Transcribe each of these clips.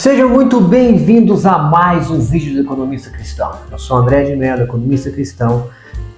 Sejam muito bem-vindos a mais um vídeo do Economista Cristão. Eu sou André de Mello, Economista Cristão,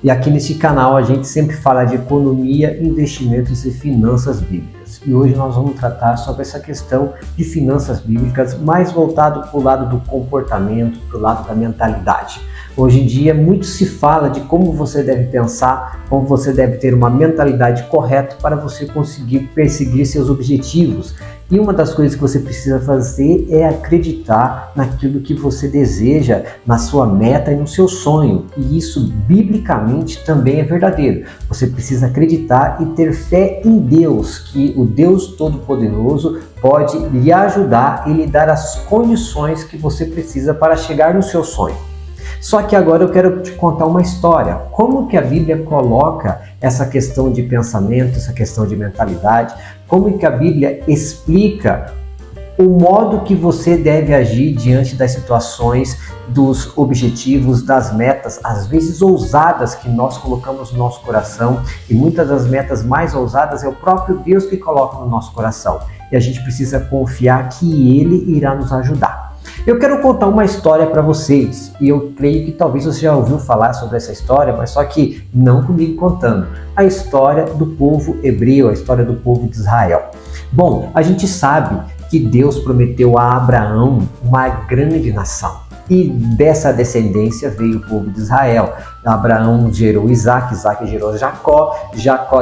e aqui nesse canal a gente sempre fala de economia, investimentos e finanças bíblicas. E hoje nós vamos tratar sobre essa questão de finanças bíblicas mais voltado para o lado do comportamento, para o lado da mentalidade. Hoje em dia muito se fala de como você deve pensar, como você deve ter uma mentalidade correta para você conseguir perseguir seus objetivos. E uma das coisas que você precisa fazer é acreditar naquilo que você deseja, na sua meta e no seu sonho. E isso, biblicamente, também é verdadeiro. Você precisa acreditar e ter fé em Deus, que o Deus Todo-Poderoso pode lhe ajudar e lhe dar as condições que você precisa para chegar no seu sonho. Só que agora eu quero te contar uma história. Como que a Bíblia coloca essa questão de pensamento, essa questão de mentalidade? Como que a Bíblia explica o modo que você deve agir diante das situações, dos objetivos, das metas, às vezes ousadas que nós colocamos no nosso coração, e muitas das metas mais ousadas é o próprio Deus que coloca no nosso coração. E a gente precisa confiar que Ele irá nos ajudar. Eu quero contar uma história para vocês, e eu creio que talvez você já ouviu falar sobre essa história, mas só que não comigo contando. A história do povo hebreu, a história do povo de Israel. Bom, a gente sabe que Deus prometeu a Abraão uma grande nação. E dessa descendência veio o povo de Israel. Abraão gerou Isaac, Isaac gerou Jacó,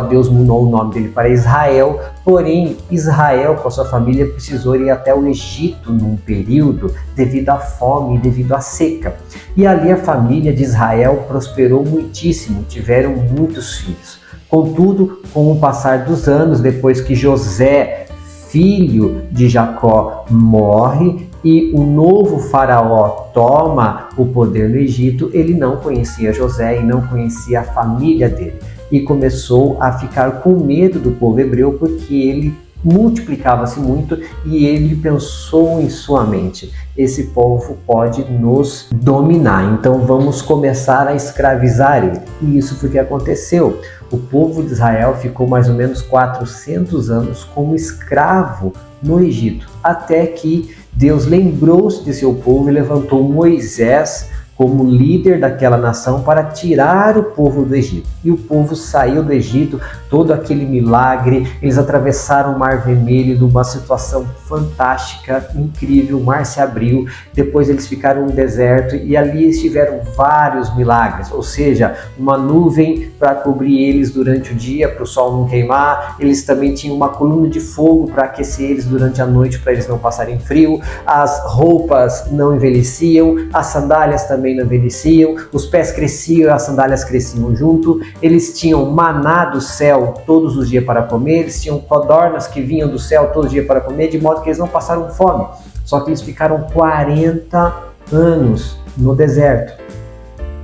Deus mudou o nome dele para Israel, porém Israel com a sua família precisou ir até o Egito num período devido à fome e devido à seca. E ali a família de Israel prosperou muitíssimo, tiveram muitos filhos. Contudo, com o passar dos anos, depois que José, filho de Jacó, morre, e o novo faraó toma o poder no Egito, ele não conhecia José e não conhecia a família dele. E começou a ficar com medo do povo hebreu porque ele multiplicava-se muito e ele pensou em sua mente: esse povo pode nos dominar, então vamos começar a escravizar ele. E isso foi o que aconteceu. O povo de Israel ficou mais ou menos 400 anos como escravo no Egito, até que Deus lembrou-se de seu povo e levantou Moisés como líder daquela nação para tirar o povo do Egito. E o povo saiu do Egito, todo aquele milagre, eles atravessaram o Mar Vermelho numa situação fantástica, incrível, o mar se abriu, depois eles ficaram no deserto e ali eles tiveram vários milagres, ou seja, uma nuvem para cobrir eles durante o dia, para o sol não queimar, eles também tinham uma coluna de fogo para aquecer eles durante a noite, para eles não passarem frio, as roupas não envelheciam, as sandálias também não envelheciam, os pés cresciam, as sandálias cresciam junto, eles tinham maná do céu todos os dias para comer, eles tinham codornas que vinham do céu todos os dias para comer, de modo que eles não passaram fome. Só que eles ficaram 40 anos no deserto.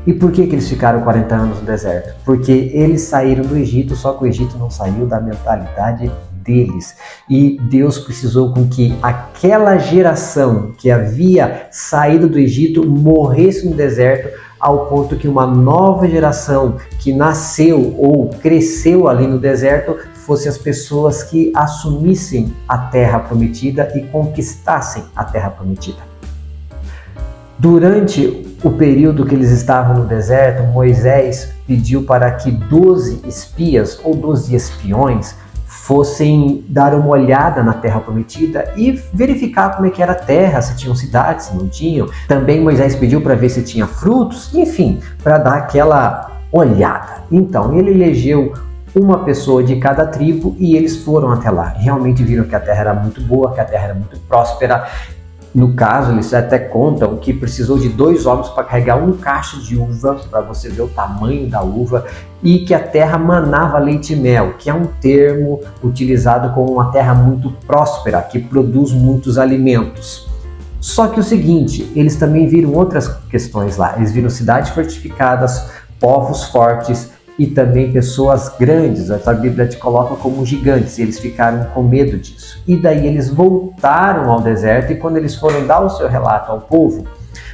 E por que eles ficaram 40 anos no deserto? Porque eles saíram do Egito, só que o Egito não saiu da mentalidade deles. E Deus precisou com que aquela geração que havia saído do Egito morresse no deserto, ao ponto que uma nova geração que nasceu ou cresceu ali no deserto fossem as pessoas que assumissem a terra prometida e conquistassem a terra prometida. Durante o período que eles estavam no deserto, Moisés pediu para que 12 espias ou 12 espiões fossem dar uma olhada na terra prometida e verificar como é que era a terra, se tinham cidades, se não tinham. Também Moisés pediu para ver se tinha frutos, enfim, para dar aquela olhada. Então ele elegeu uma pessoa de cada tribo e eles foram até lá. Realmente viram que a terra era muito boa, que a terra era muito próspera. No caso, eles até contam que precisou de 2 homens para carregar um cacho de uva, para você ver o tamanho da uva, e que a terra manava leite e mel, que é um termo utilizado como uma terra muito próspera, que produz muitos alimentos. Só que o seguinte, eles também viram outras questões lá. Eles viram cidades fortificadas, povos fortes, e também pessoas grandes. A Bíblia te coloca como gigantes, e eles ficaram com medo disso. E daí eles voltaram ao deserto, e quando eles foram dar o seu relato ao povo,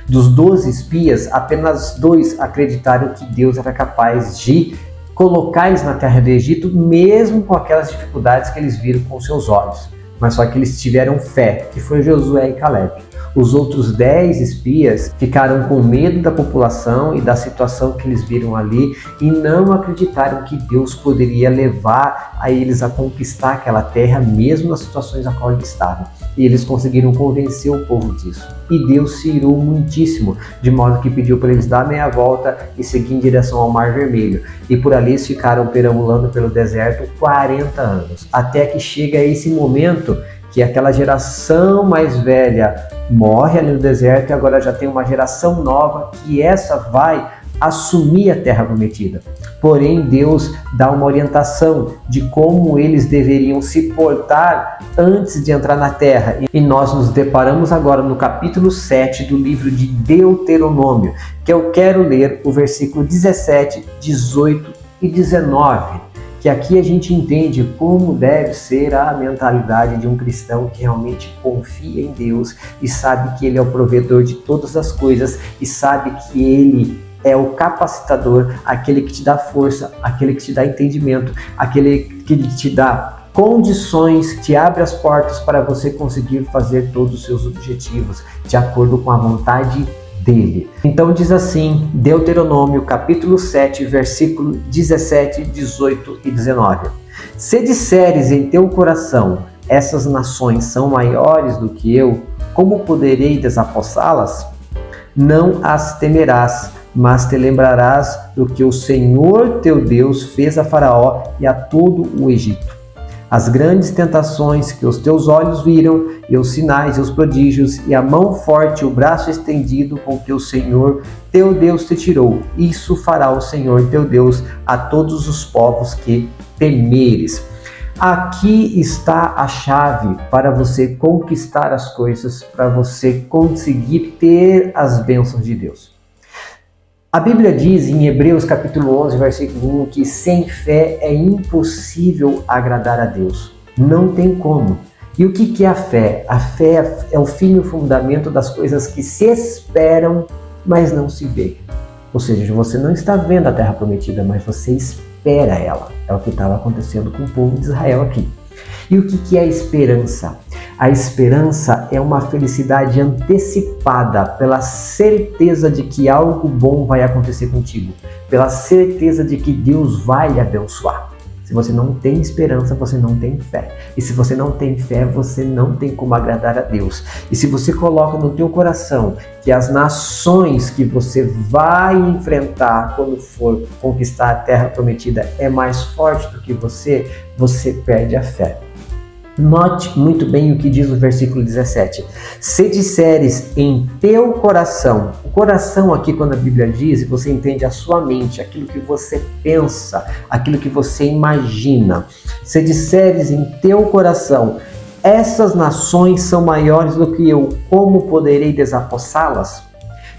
dos 12 espias, apenas 2 acreditaram que Deus era capaz de colocar eles na terra do Egito, mesmo com aquelas dificuldades que eles viram com seus olhos. Mas só que eles tiveram fé, que foi Josué e Caleb. Os outros 10 espias ficaram com medo da população e da situação que eles viram ali e não acreditaram que Deus poderia levar a eles a conquistar aquela terra, mesmo nas situações a qual eles estavam. E eles conseguiram convencer o povo disso. E Deus se irou muitíssimo, de modo que pediu para eles dar meia volta e seguir em direção ao Mar Vermelho. E por ali eles ficaram perambulando pelo deserto 40 anos, até que chega esse momento que aquela geração mais velha morre ali no deserto e agora já tem uma geração nova que essa vai assumir a terra prometida. Porém, Deus dá uma orientação de como eles deveriam se portar antes de entrar na terra. E nós nos deparamos agora no capítulo 7 do livro de Deuteronômio, que eu quero ler o versículo 17, 18 e 19. Que aqui a gente entende como deve ser a mentalidade de um cristão que realmente confia em Deus e sabe que Ele é o provedor de todas as coisas e sabe que Ele é o capacitador, aquele que te dá força, aquele que te dá entendimento, aquele que te dá condições, te abre as portas para você conseguir fazer todos os seus objetivos de acordo com a vontade dele. Então diz assim, Deuteronômio capítulo 7, versículo 17, 18 e 19. Se disseres em teu coração, essas nações são maiores do que eu, como poderei desapossá-las? Não as temerás, mas te lembrarás do que o Senhor teu Deus fez a Faraó e a todo o Egito. As grandes tentações que os teus olhos viram, e os sinais e os prodígios, e a mão forte e o braço estendido com que o Senhor teu Deus te tirou. Isso fará o Senhor teu Deus a todos os povos que temeres. Aqui está a chave para você conquistar as coisas, para você conseguir ter as bênçãos de Deus. A Bíblia diz em Hebreus capítulo 11, versículo 1, que sem fé é impossível agradar a Deus. Não tem como. E o que é a fé? A fé é o fim e o fundamento das coisas que se esperam, mas não se vê. Ou seja, você não está vendo a terra prometida, mas você espera ela. É o que estava acontecendo com o povo de Israel aqui. E o que é a esperança? A esperança é uma felicidade antecipada pela certeza de que algo bom vai acontecer contigo, pela certeza de que Deus vai lhe abençoar. Se você não tem esperança, você não tem fé. E se você não tem fé, você não tem como agradar a Deus. E se você coloca no teu coração que as nações que você vai enfrentar quando for conquistar a terra prometida é mais forte do que você perde a fé. Note muito bem o que diz o versículo 17. Se disseres em teu coração, o coração aqui quando a Bíblia diz, você entende a sua mente, aquilo que você pensa, aquilo que você imagina. Se disseres em teu coração, essas nações são maiores do que eu, como poderei desapossá-las?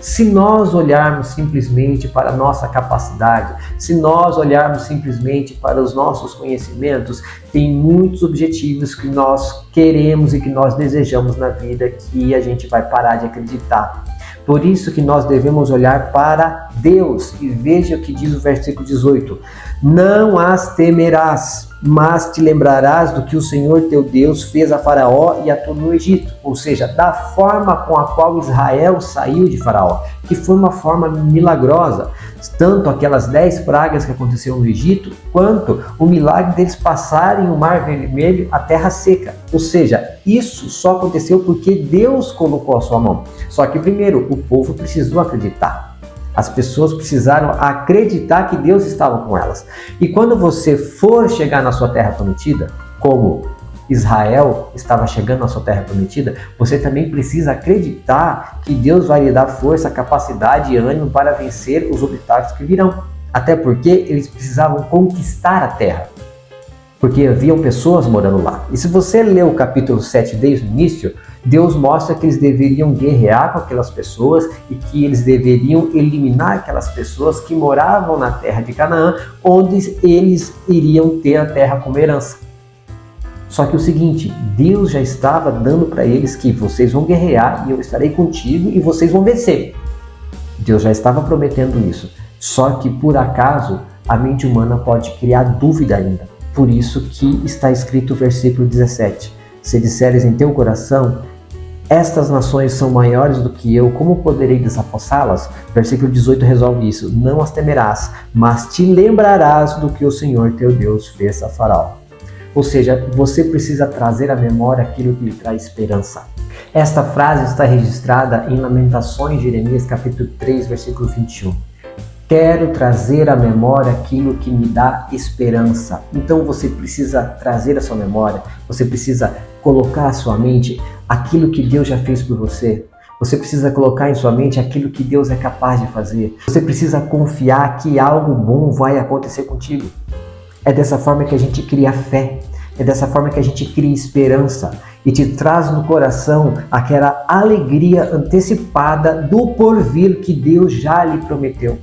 Se nós olharmos simplesmente para a nossa capacidade, se nós olharmos simplesmente para os nossos conhecimentos, tem muitos objetivos que nós queremos e que nós desejamos na vida que a gente vai parar de acreditar. Por isso que nós devemos olhar para Deus. E veja o que diz o versículo 18. Não as temerás, mas te lembrarás do que o Senhor teu Deus fez a Faraó e a todo o Egito. Ou seja, da forma com a qual Israel saiu de Faraó, que foi uma forma milagrosa. Tanto aquelas 10 pragas que aconteceram no Egito, quanto o milagre deles passarem o Mar Vermelho, a terra seca. Ou seja, isso só aconteceu porque Deus colocou a sua mão. Só que primeiro, o povo precisou acreditar. As pessoas precisaram acreditar que Deus estava com elas. E quando você for chegar na sua terra prometida, como Israel estava chegando na sua terra prometida, você também precisa acreditar que Deus vai lhe dar força, capacidade e ânimo para vencer os obstáculos que virão. Até porque eles precisavam conquistar a terra, porque haviam pessoas morando lá. E se você ler o capítulo 7 desde o início, Deus mostra que eles deveriam guerrear com aquelas pessoas e que eles deveriam eliminar aquelas pessoas que moravam na terra de Canaã, onde eles iriam ter a terra como herança. Só que o seguinte, Deus já estava dando para eles que vocês vão guerrear e eu estarei contigo e vocês vão vencer. Deus já estava prometendo isso. Só que por acaso a mente humana pode criar dúvida ainda. Por isso que está escrito o versículo 17. Se disseres em teu coração, Estas nações são maiores do que eu, como poderei desapossá-las? Versículo 18 resolve isso. Não as temerás, mas te lembrarás do que o Senhor teu Deus fez a Faraó. Ou seja, você precisa trazer à memória aquilo que lhe traz esperança. Esta frase está registrada em Lamentações, Jeremias capítulo 3, versículo 21. Quero trazer à memória aquilo que me dá esperança. Então você precisa trazer à sua memória, você precisa colocar à sua mente aquilo que Deus já fez por você. Você precisa colocar em sua mente aquilo que Deus é capaz de fazer. Você precisa confiar que algo bom vai acontecer contigo. É dessa forma que a gente cria fé. É dessa forma que a gente cria esperança e te traz no coração aquela alegria antecipada do porvir que Deus já lhe prometeu.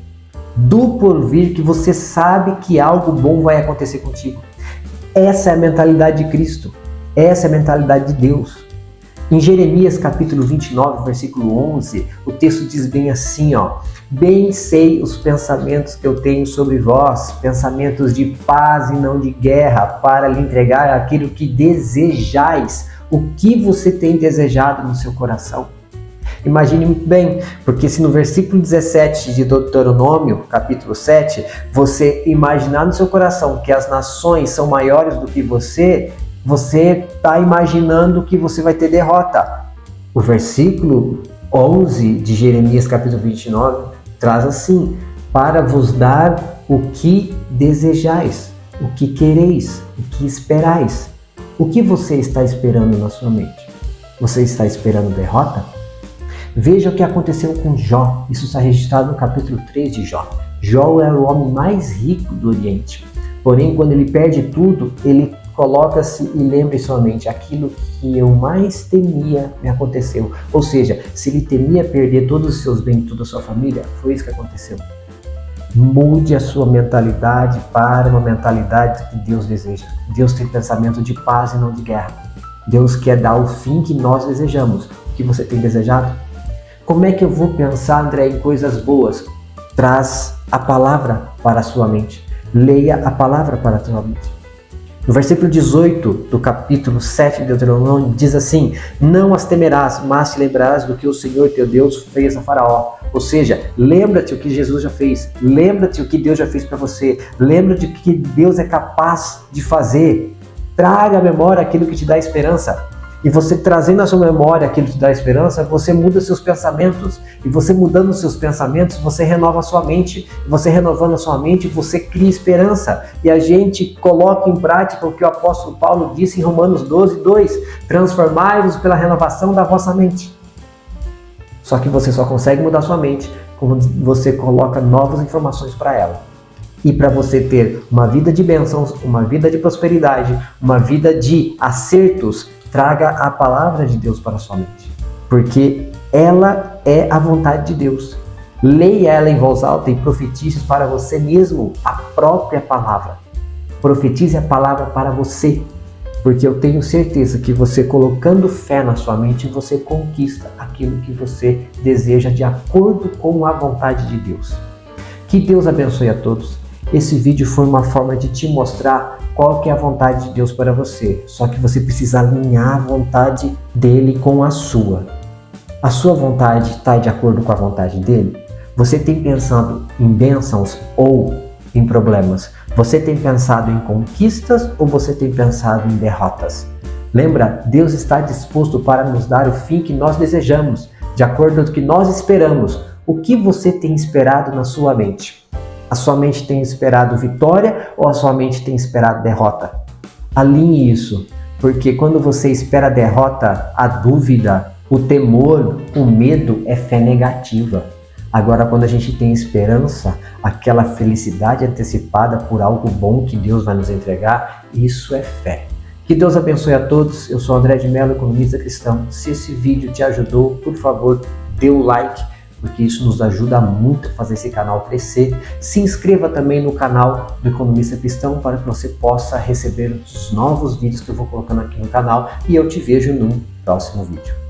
Do porvir que você sabe que algo bom vai acontecer contigo. Essa é a mentalidade de Cristo. Essa é a mentalidade de Deus. Em Jeremias capítulo 29, versículo 11, o texto diz bem assim, bem sei os pensamentos que eu tenho sobre vós, pensamentos de paz e não de guerra, para lhe entregar aquilo que desejais. O que você tem desejado no seu coração? Imagine muito bem, porque se no versículo 17 de Deuteronômio, capítulo 7, você imaginar no seu coração que as nações são maiores do que você está imaginando que você vai ter derrota. O versículo 11 de Jeremias capítulo 29 traz assim, para vos dar o que desejais, o que quereis, o que esperais. O que você está esperando na sua mente? Você está esperando derrota? Veja o que aconteceu com Jó. Isso está registrado no capítulo 3 de Jó. Jó era o homem mais rico do Oriente. Porém, quando ele perde tudo, ele coloca-se e lembra em sua mente, aquilo que eu mais temia me aconteceu. Ou seja, se ele temia perder todos os seus bens, toda a sua família, foi isso que aconteceu. Mude a sua mentalidade para uma mentalidade que Deus deseja. Deus tem pensamento de paz e não de guerra. Deus quer dar o fim que nós desejamos. O que você tem desejado? Como é que eu vou pensar, André, em coisas boas? Traz a palavra para a sua mente. Leia a palavra para a sua mente. No versículo 18 do capítulo 7 de Deuteronômio diz assim, não as temerás, mas te lembrarás do que o Senhor teu Deus fez a Faraó. Ou seja, lembra-te o que Jesus já fez, lembra-te o que Deus já fez para você, lembra-te o que Deus é capaz de fazer. Traga à memória aquilo que te dá esperança. E você trazendo à sua memória aquilo que te dá esperança, você muda seus pensamentos. E você mudando os seus pensamentos, você renova a sua mente. E você renovando a sua mente, você cria esperança. E a gente coloca em prática o que o apóstolo Paulo disse em Romanos 12, 2. Transformai-vos pela renovação da vossa mente. Só que você só consegue mudar sua mente quando você coloca novas informações para ela. E para você ter uma vida de bênçãos, uma vida de prosperidade, uma vida de acertos, traga a palavra de Deus para a sua mente, porque ela é a vontade de Deus. Leia ela em voz alta e profetize para você mesmo a própria palavra. Profetize a palavra para você, porque eu tenho certeza que você colocando fé na sua mente, você conquista aquilo que você deseja de acordo com a vontade de Deus. Que Deus abençoe a todos. Esse vídeo foi uma forma de te mostrar qual que é a vontade de Deus para você. Só que você precisa alinhar a vontade dele com a sua. A sua vontade está de acordo com a vontade dele? Você tem pensado em bênçãos ou em problemas? Você tem pensado em conquistas ou você tem pensado em derrotas? Lembra, Deus está disposto para nos dar o fim que nós desejamos, de acordo com o que nós esperamos. O que você tem esperado na sua mente? A sua mente tem esperado vitória ou a sua mente tem esperado derrota? Alinhe isso, porque quando você espera derrota, a dúvida, o temor, o medo é fé negativa. Agora, quando a gente tem esperança, aquela felicidade antecipada por algo bom que Deus vai nos entregar, isso é fé. Que Deus abençoe a todos. Eu sou André de Mello, economista cristão. Se esse vídeo te ajudou, por favor, dê o like, porque isso nos ajuda muito a fazer esse canal crescer. Se inscreva também no canal do Economista Cristão para que você possa receber os novos vídeos que eu vou colocando aqui no canal e eu te vejo no próximo vídeo.